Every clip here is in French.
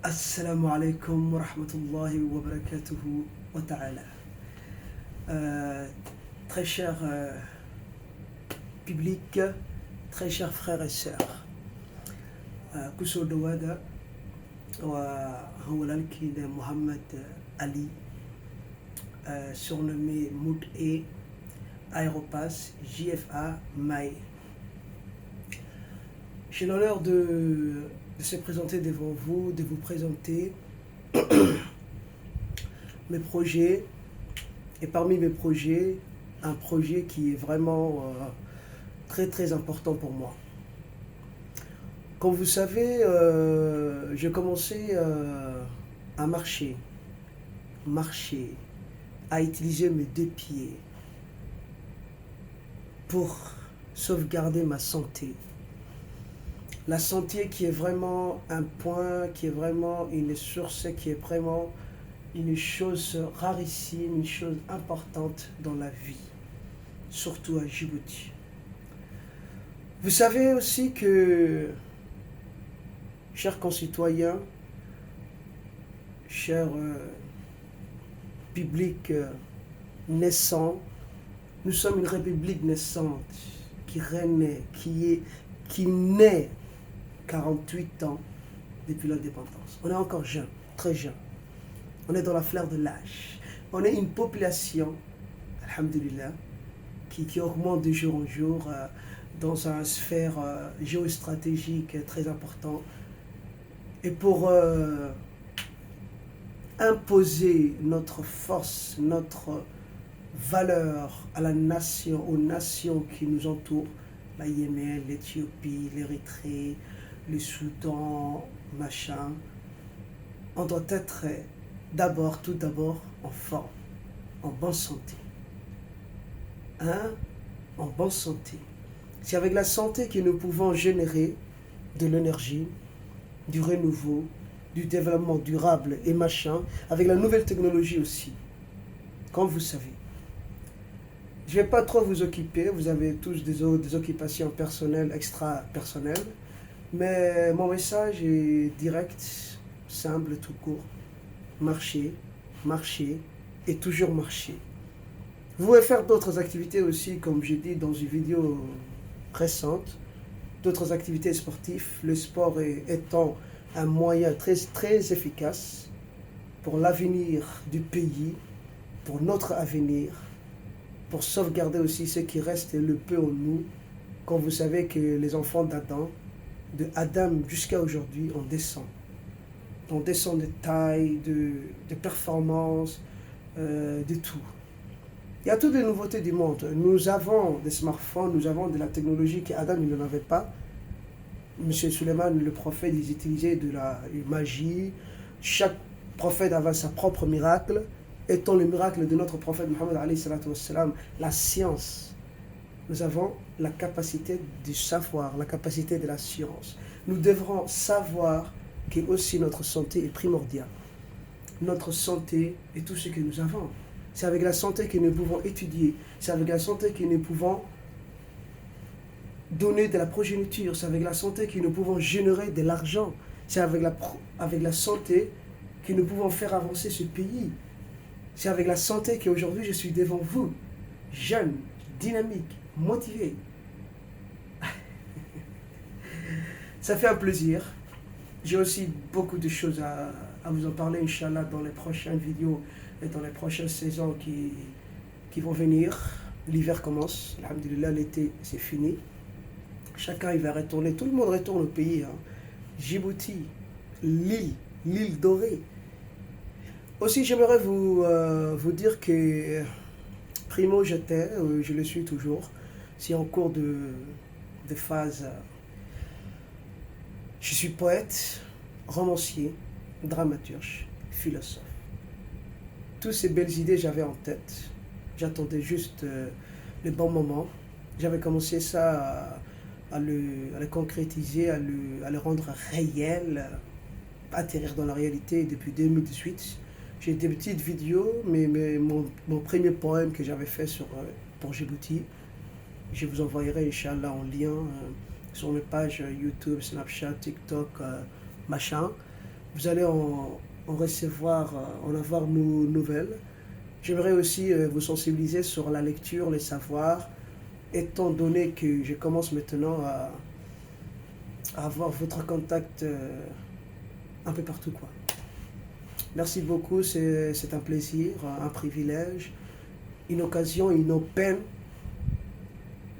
Assalamu alaikum wa rahmatullahi wa barakatuhu wa ta'ala. Très cher public, très chers frères et sœurs, kusoo dhawaada waa hawlaalkiina Mohamed Ali, surnommé Mood E, Aéropass, JFA, Maï. J'ai l'honneur de se présenter devant vous, de vous présenter mes projets, et parmi mes projets, un projet qui est vraiment très très important pour moi. Comme vous savez, j'ai commencé à marcher, à utiliser mes deux pieds pour sauvegarder ma santé. La santé qui est vraiment un point, qui est vraiment une source, qui est vraiment une chose rarissime, une chose importante dans la vie, surtout à Djibouti. Vous savez aussi que, chers concitoyens, chers publics naissants, nous sommes une république naissante qui renaît, qui naît 48 ans depuis l'indépendance. On est encore jeune, très jeune. On est dans la fleur de l'âge. On est une population, alhamdulillah, qui augmente de jour en jour dans une sphère géostratégique très importante. Et pour imposer notre force, notre valeur à la nation, aux nations qui nous entourent, la Yémen, l'Éthiopie, l'Érythrée, le Soudan, machin, on doit être tout d'abord en forme, en bonne santé. En bonne santé. C'est avec la santé que nous pouvons générer de l'énergie, du renouveau, du développement durable et machin, avec la nouvelle technologie aussi, comme vous savez. Je ne vais pas trop vous occuper, vous avez tous des occupations personnelles, extra-personnelles, mais mon message est direct, simple, tout court. Marcher et toujours marcher. Vous pouvez faire d'autres activités aussi, comme j'ai dit dans une vidéo récente, d'autres activités sportives, le sport étant un moyen très, très efficace pour l'avenir du pays, pour notre avenir, pour sauvegarder aussi ce qui reste le peu en nous. Quand vous savez que les enfants d'Adam, de Adam jusqu'à aujourd'hui, on descend. On descend de taille, de performance, de tout. Il y a toutes les nouveautés du monde. Nous avons des smartphones, nous avons de la technologie qu'Adam n'en avait pas. Monsieur Suleiman, le prophète, il utilisait de la magie. Chaque prophète avait sa propre miracle. Étant le miracle de notre prophète Mohammed alayhi salatu wassalam, la science. Nous avons la capacité du savoir, la capacité de la science. Nous devrons savoir que aussi notre santé est primordiale. Notre santé est tout ce que nous avons. C'est avec la santé que nous pouvons étudier. C'est avec la santé que nous pouvons donner de la progéniture. C'est avec la santé que nous pouvons générer de l'argent. C'est avec la santé que nous pouvons faire avancer ce pays. C'est avec la santé qu'aujourd'hui je suis devant vous, jeune, dynamique, motivé. Ça fait un plaisir. J'ai aussi beaucoup de choses à vous en parler, Inch'Allah, dans les prochaines vidéos et dans les prochaines saisons qui vont venir. L'hiver commence, alhamdulillah, l'été c'est fini. Chacun il va retourner, tout le monde retourne au pays. Djibouti, l'île dorée. Aussi, j'aimerais vous dire que Primo, je le suis toujours. C'est en cours de phase. Je suis poète, romancier, dramaturge, philosophe. Toutes ces belles idées j'avais en tête. J'attendais juste le bon moment. J'avais commencé ça à le concrétiser, à le rendre réel, atterrir dans la réalité depuis 2018. J'ai des petites vidéos, mais mon premier poème que j'avais fait pour Djibouti, je vous envoyerai, Inch'Allah, en lien sur mes pages YouTube, Snapchat, TikTok, machin. Vous allez en recevoir, en avoir nos nouvelles. J'aimerais aussi vous sensibiliser sur la lecture, les savoirs, étant donné que je commence maintenant à avoir votre contact un peu partout, quoi. Merci beaucoup, c'est un plaisir, un privilège, une occasion, une peine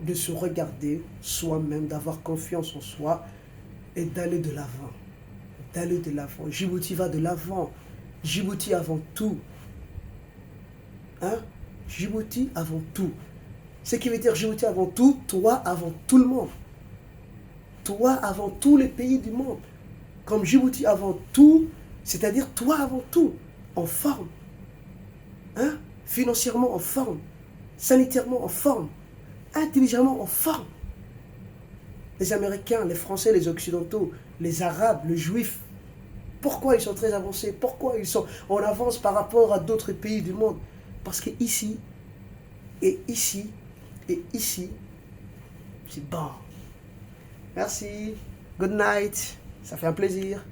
de se regarder soi-même, d'avoir confiance en soi et d'aller de l'avant. D'aller de l'avant. Djibouti va de l'avant. Djibouti avant tout. Hein? Djibouti avant tout. Ce qui veut dire Djibouti avant tout, toi avant tout le monde. Toi avant tous les pays du monde. Comme Djibouti avant tout, c'est-à-dire toi avant tout, en forme. Hein? Financièrement en forme. Sanitairement en forme. Intelligemment en forme. Les Américains, les Français, les Occidentaux, les Arabes, les Juifs, pourquoi ils sont très avancés? Pourquoi ils sont en avance par rapport à d'autres pays du monde? Parce que ici, et ici, et ici, c'est bon. Merci. Good night. Ça fait un plaisir.